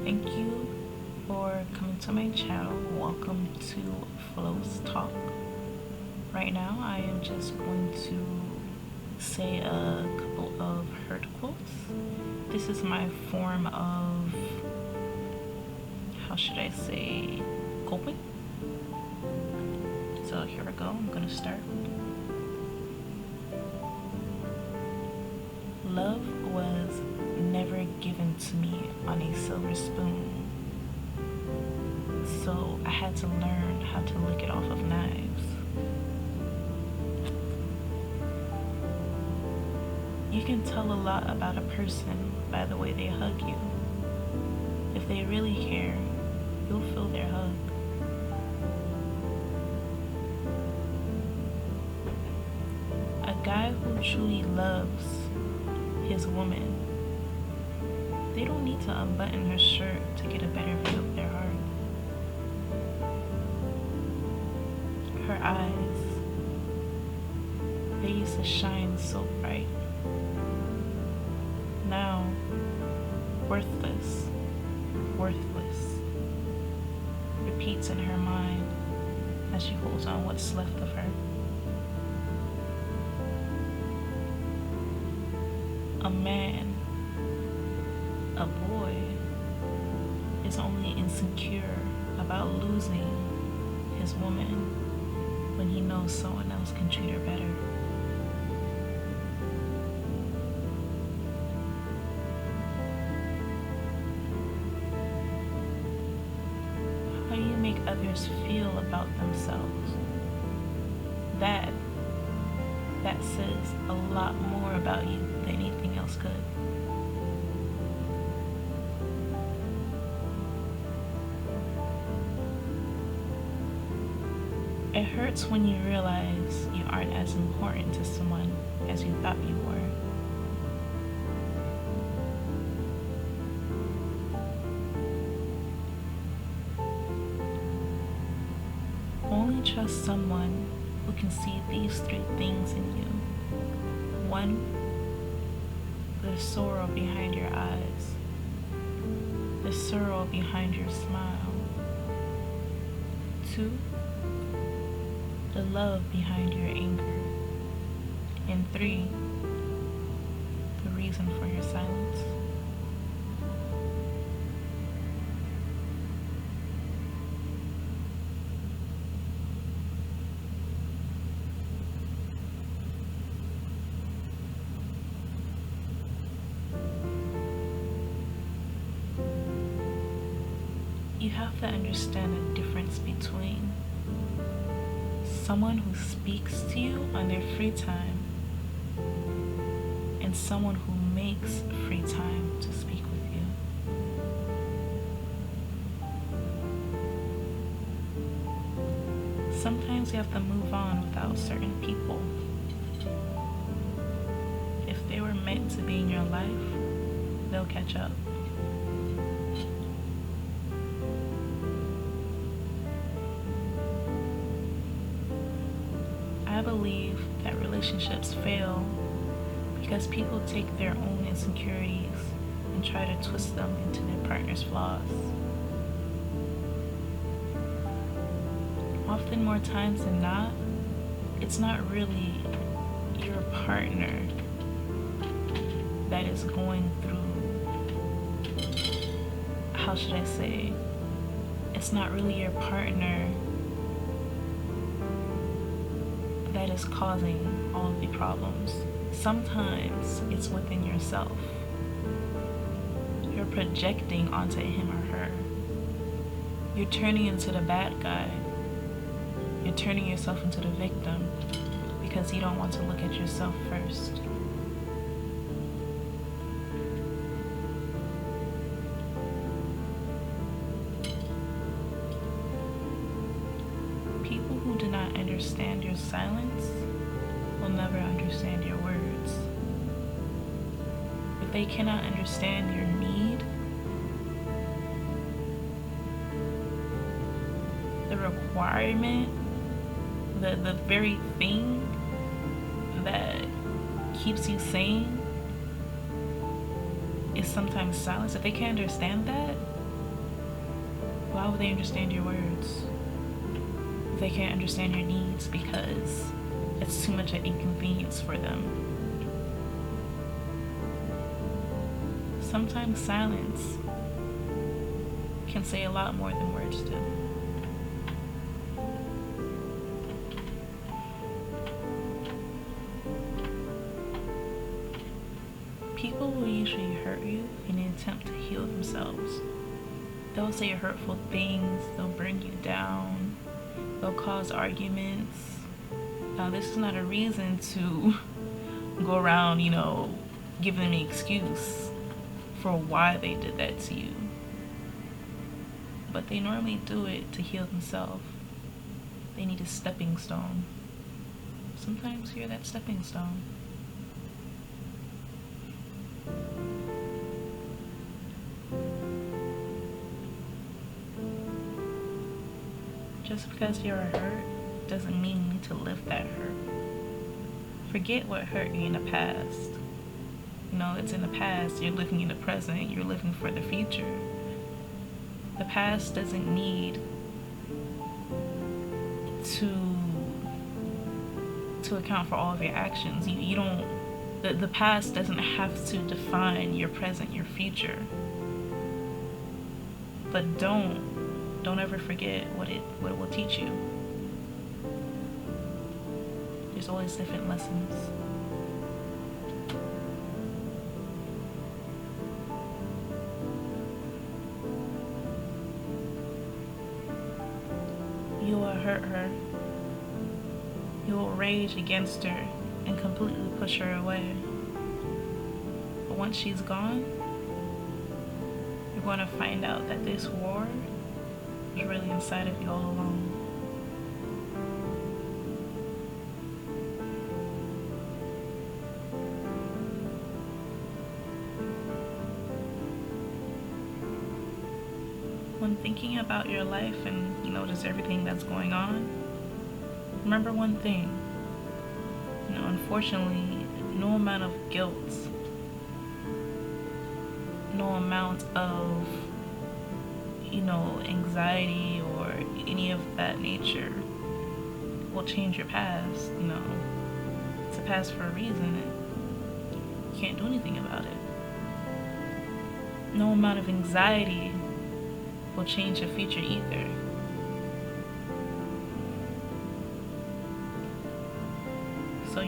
Thank you for coming to my channel. Welcome to Flo's Talk. Right now I am just going to say a couple of hurt quotes. This is my form of, how should I say, coping. So here we go, I'm gonna start. Love was never given to me on a silver spoon, so I had to learn how to lick it off of knives. You can tell a lot about a person by the way they hug you. If they really care, you'll feel their hug. A guy who truly loves his woman, they don't need to unbutton her shirt to get a better view of their heart. Her eyes, they used to shine so bright. Now, worthless, repeats in her mind as she holds on what's left of her. A man, a boy, is only insecure about losing his woman when he knows someone else can treat her better. How you make others feel about themselves, that says a lot more about you than anything else could. It hurts when you realize you aren't as important to someone as you thought you were. Only trust someone who can see these three things in you. 1, the sorrow behind your eyes, the sorrow behind your smile. 2, the love behind your anger. And 3, the reason for your silence. You have to understand the difference between someone who speaks to you on their free time and someone who makes free time to speak with you. Sometimes you have to move on without certain people. If they were meant to be in your life, they'll catch up. I believe that relationships fail because people take their own insecurities and try to twist them into their partner's flaws. Often more times than not, it's not really your partner that is going through, how should I say, it's not really your partner that is causing all of the problems. Sometimes it's within yourself. You're projecting onto him or her. You're turning into the bad guy. You're turning yourself into the victim because you don't want to look at yourself first. People who do not understand your silence will never understand your words. If they cannot understand your need, the requirement, the very thing that keeps you sane is sometimes silence. If they can't understand that, why would they understand your words? They can't understand your needs because it's too much an inconvenience for them. Sometimes silence can say a lot more than words do. People will usually hurt you in an attempt to heal themselves. They'll say hurtful things, they'll bring you down, they'll cause arguments. Now, this is not a reason to go around, giving them an excuse for why they did that to you. But they normally do it to heal themselves. They need a stepping stone. Sometimes you're that stepping stone. Just because you're hurt doesn't mean you need to live that hurt. Forget what hurt you in the past. It's in the past. You're living in the present. You're living for the future. The past doesn't need to account for all of your actions. You don't. The past doesn't have to define your present, your future. But don't ever forget what it will teach you. There's always different lessons. You will hurt her. You will rage against her and completely push her away. But once she's gone, you're going to find out that this war was really inside of you all along. When thinking about your life and just everything that's going on, remember one thing. Unfortunately, no amount of guilt, no amount of anxiety or any of that nature will change your past. It's a past for a reason. You can't do anything about it. No amount of anxiety will change your future either. So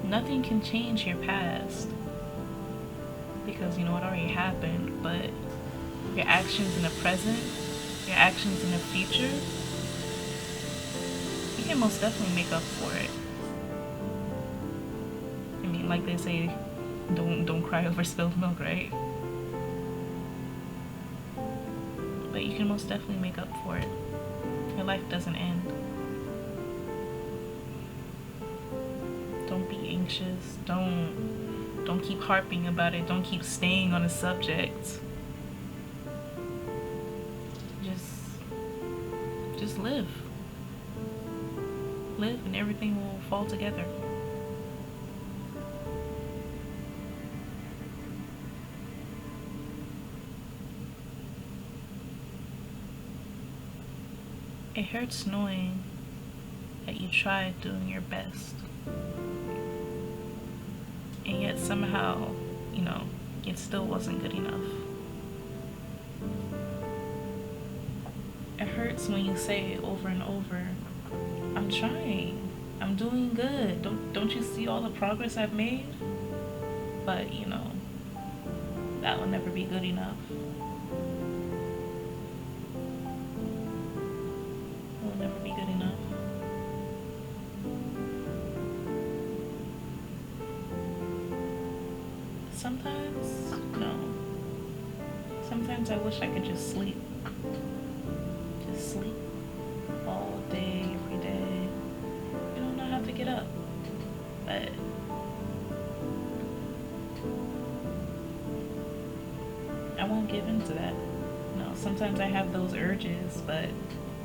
nothing can change your past because it already happened, but your actions in the present, your actions in the future, you can most definitely make up for it. Like they say, don't cry over spilled milk, right? But you can most definitely make up for it. Your life doesn't end. Don't be anxious. Don't keep harping about it. Don't keep staying on a subject. Just live. Live and everything will fall together. It hurts knowing that you tried doing your best, and yet somehow, it still wasn't good enough. It hurts when you say over and over, I'm trying, I'm doing good, don't you see all the progress I've made? But, that will never be good enough. Never be good enough. Sometimes, no. Sometimes I wish I could just sleep. Just sleep all day, every day. Not have to get up. But I won't give in to that. Sometimes I have those urges, but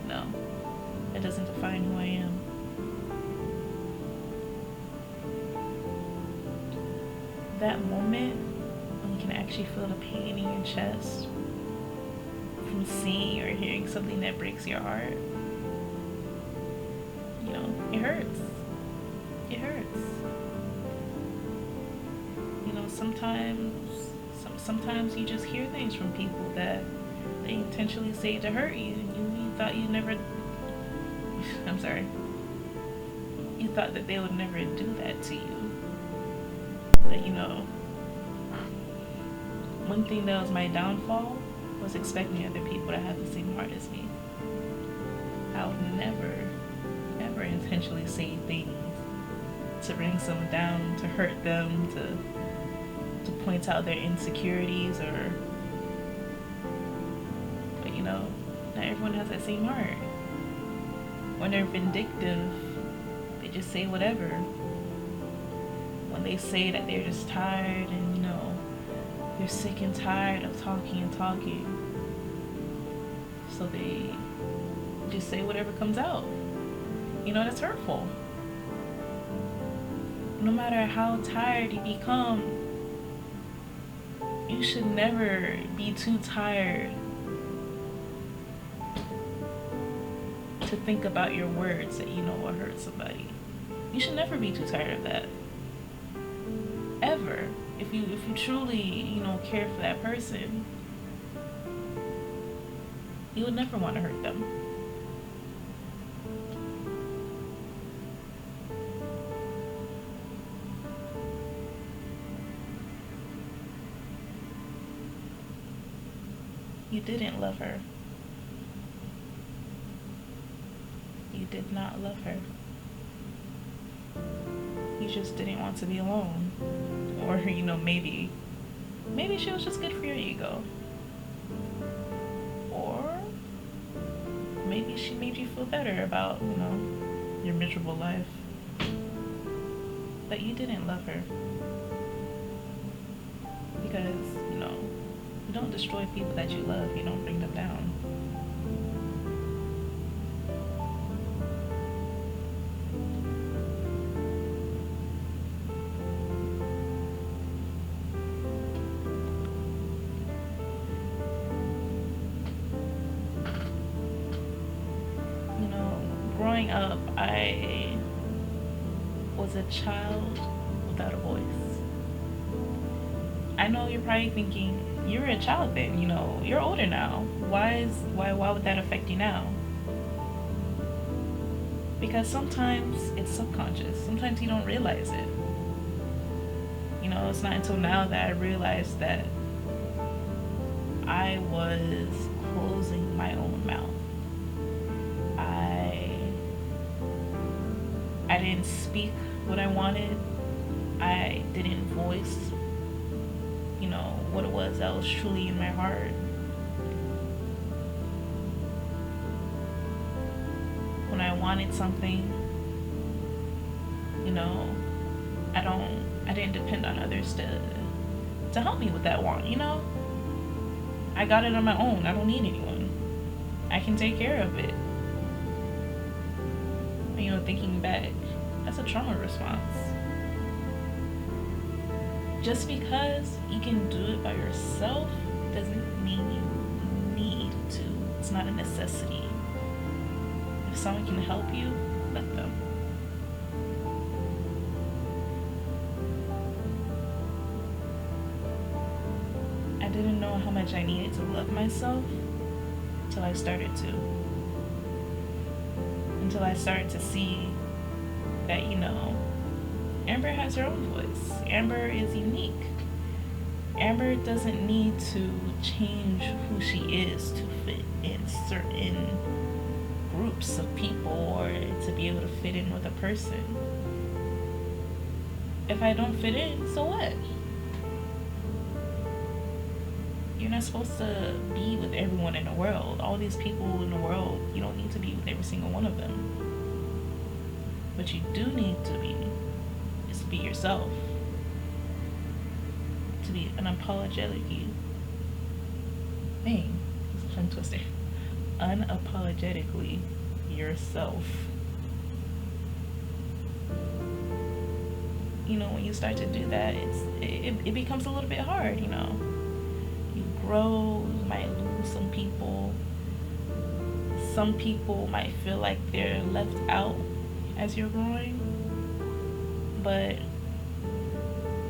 no. It doesn't define who I am. That moment when you can actually feel the pain in your chest from seeing or hearing something that breaks your heart, you know, it hurts. It hurts. You know, sometimes you just hear things from people that they intentionally say to hurt you, and you thought you never, I'm sorry, you thought that they would never do that to you. But you know, one thing that was my downfall was expecting other people to have the same heart as me. I would never, ever intentionally say things to bring someone down, to hurt them, to point out their insecurities, or, but you know, not everyone has that same heart. When they're vindictive, they just say whatever. When they say that they're just tired and, you know, they're sick and tired of talking and talking, so they just say whatever comes out. You know, that's hurtful. No matter how tired you become, you should never be too tired to think about your words that you know will hurt somebody. You should never be too tired of that. Ever. If you truly, you know, care for that person, you would never want to hurt them. You didn't love her. You did not love her. You just didn't want to be alone. Or, you know, maybe she was just good for your ego. Or maybe she made you feel better about, you know, your miserable life. But you didn't love her. Because, you know, you don't destroy people that you love. You don't bring them down. You know, growing up, I was a child without a voice. I know you're probably thinking, you were a child then, you know, you're older now. Why would that affect you now? Because sometimes it's subconscious. Sometimes you don't realize it. You know, it's not until now that I realized that I was closing my own mouth. I didn't speak what I wanted. I didn't voice, you know, what it was that was truly in my heart. When I wanted something, you know, I didn't depend on others to help me with that want, you know? I got it on my own. I don't need anyone. I can take care of it. You know, thinking back, that's a trauma response. Just because you can do it by yourself doesn't mean you need to. It's not a necessity. If someone can help you, let them. I didn't know how much I needed to love myself until I started to. Until I started to see that, you know, Amber has her own voice. Amber is unique. Amber doesn't need to change who she is to fit in certain groups of people or to be able to fit in with a person. If I don't fit in, so what? You're not supposed to be with everyone in the world. All these people in the world, you don't need to be with every single one of them. What you do need to be is to be yourself. To be unapologetically, dang, this is a tongue twister. Unapologetically yourself. when you start to do that, it becomes a little bit hard. You grow, you might lose some people. Some people might feel like they're left out as you're growing, but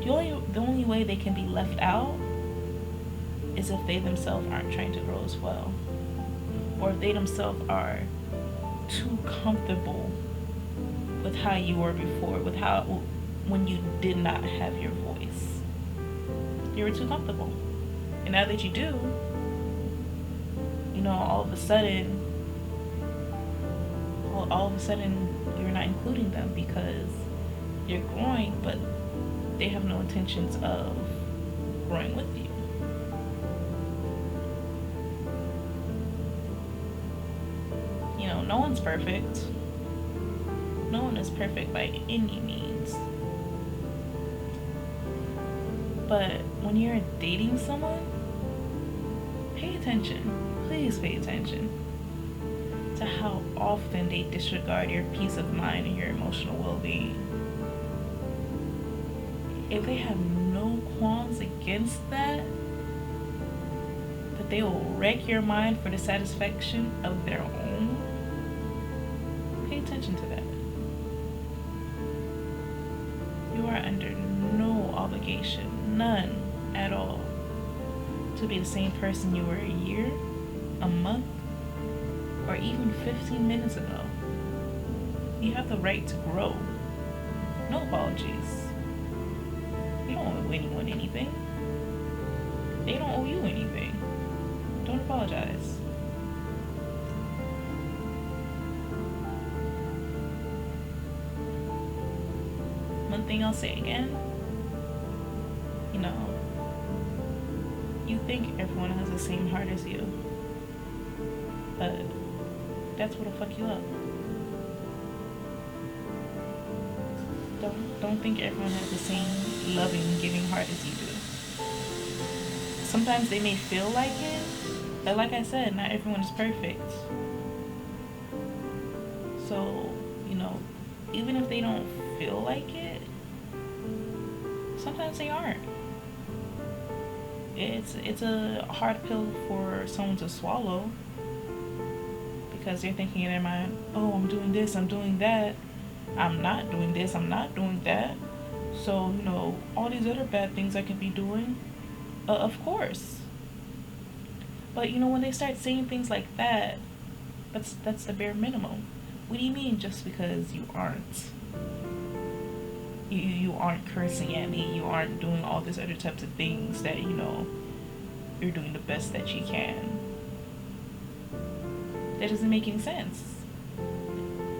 the only way they can be left out is if they themselves aren't trying to grow as well, or if they themselves are too comfortable with how you were before, when you did not have your voice. You were too comfortable. And now that you do, all of a sudden you're not including them because you're growing, but they have no intentions of growing with you. No one's perfect. No one is perfect by any means. But when you're dating someone, pay attention. Please pay attention to how often they disregard your peace of mind and your emotional well-being. If they have no qualms against that they will wreck your mind for the satisfaction of their own, pay attention to that. You are under no obligation, none at all, to be the same person you were a year, a month, or even 15 minutes ago. You have the right to grow. No apologies. You don't owe anyone anything. They don't owe you anything. Don't apologize. One thing I'll say again, you think everyone has the same heart as you, but that's what'll fuck you up. Don't think everyone has the same loving, giving heart as you do. Sometimes they may feel like it, but like I said, not everyone is perfect. So, even if they don't feel like it, sometimes they aren't. It's a hard pill for someone to swallow, because they're thinking in their mind, oh, I'm doing this, I'm doing that. I'm not doing this, I'm not doing that. So, all these other bad things I could be doing, of course. But, when they start saying things like that, that's the bare minimum. What do you mean just because you aren't? You aren't cursing at me, you aren't doing all these other types of things that, you're doing the best that you can. That doesn't make any sense.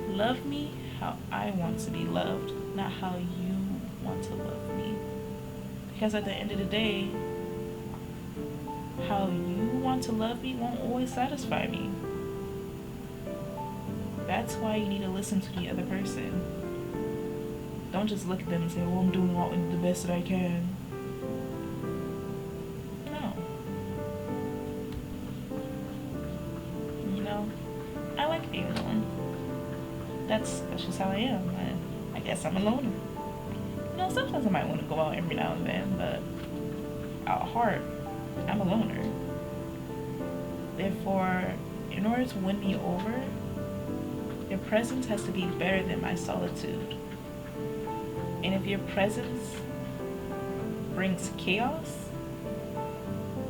Love me how I want to be loved, not how you want to love me. Because at the end of the day, how you want to love me won't always satisfy me. That's why you need to listen to the other person. Don't just look at them and say, well, I'm doing all the best that I can. No. I like being alone. That's just how I am. I guess I'm a loner. Sometimes I might want to go out every now and then, but at heart, I'm a loner. Therefore, in order to win me over, your presence has to be better than my solitude. And if your presence brings chaos,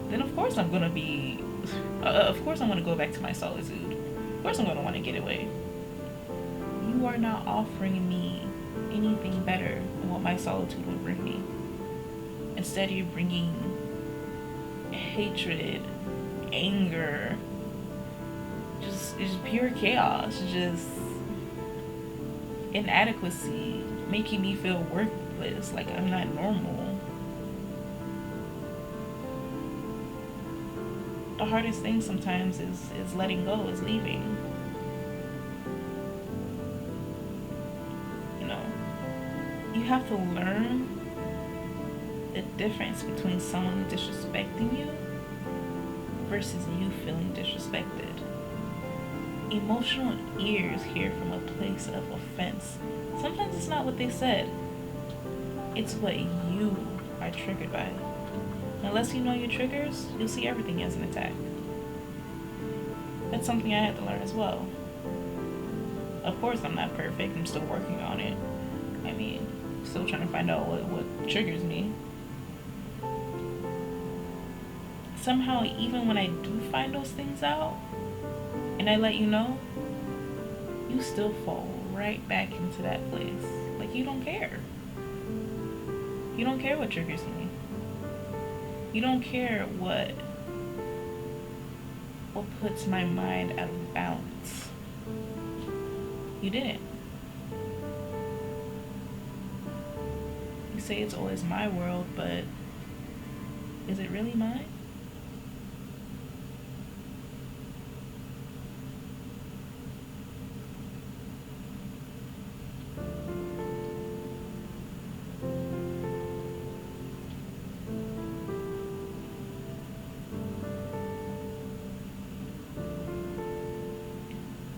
then of course I'm gonna go back to my solitude. Of course I'm gonna want to get away. You are not offering me anything better than what my solitude would bring me. Instead, you're bringing hatred, anger, just pure chaos, just inadequacy, making me feel worthless, like I'm not normal. The hardest thing sometimes is letting go, is leaving. You have to learn the difference between someone disrespecting you versus you feeling disrespected. Emotional ears hear from a place of offense. Sometimes it's not what they said. It's what you are triggered by. Unless you know your triggers, you'll see everything as an attack. That's something I had to learn as well. Of course, I'm not perfect. I'm still working on it. I mean, still trying to find out what triggers me. Somehow, even when I do find those things out, and I let you know, you still fall right back into that place. Like, you don't care. You don't care what triggers me. You don't care what puts my mind out of balance. You didn't. You say it's always my world, but is it really mine?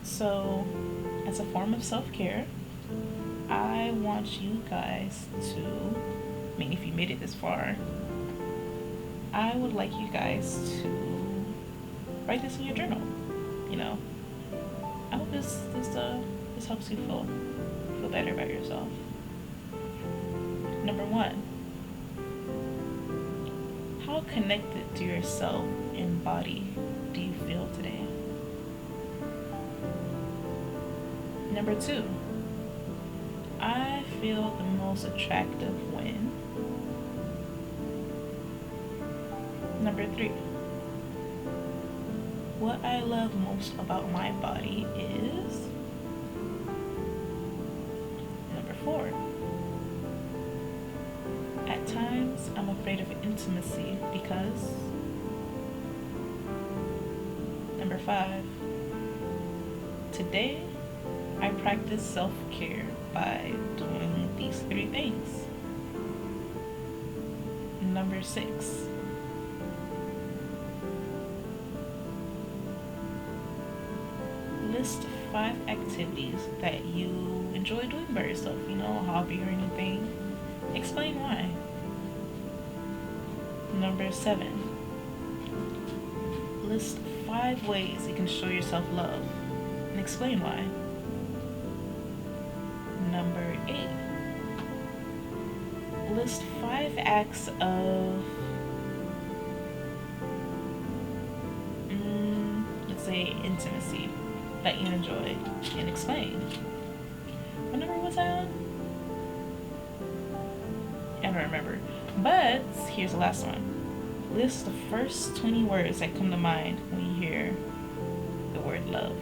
So, as a form of self-care, I want you guys to, I mean, if you made it this far, I would like you guys to write this in your journal. You know, I hope this helps you feel better about yourself. Number 1, how connected to yourself and body do you feel today? Number 2, I feel the most attractive when. Number 3, what I love most about my body is. Number 4, at times I'm afraid of intimacy because. Number 5, today I practice self-care by doing these 3 things. Number 6, list 5 activities that you enjoy doing by yourself, you know, a hobby or anything. Explain why. Number 7, list 5 ways you can show yourself love and explain why. Number 8, list 5 acts of, let's say, intimacy that you enjoy and explain. What number was I on? I don't remember. But here's the last one. List the first 20 words that come to mind when you hear the word love.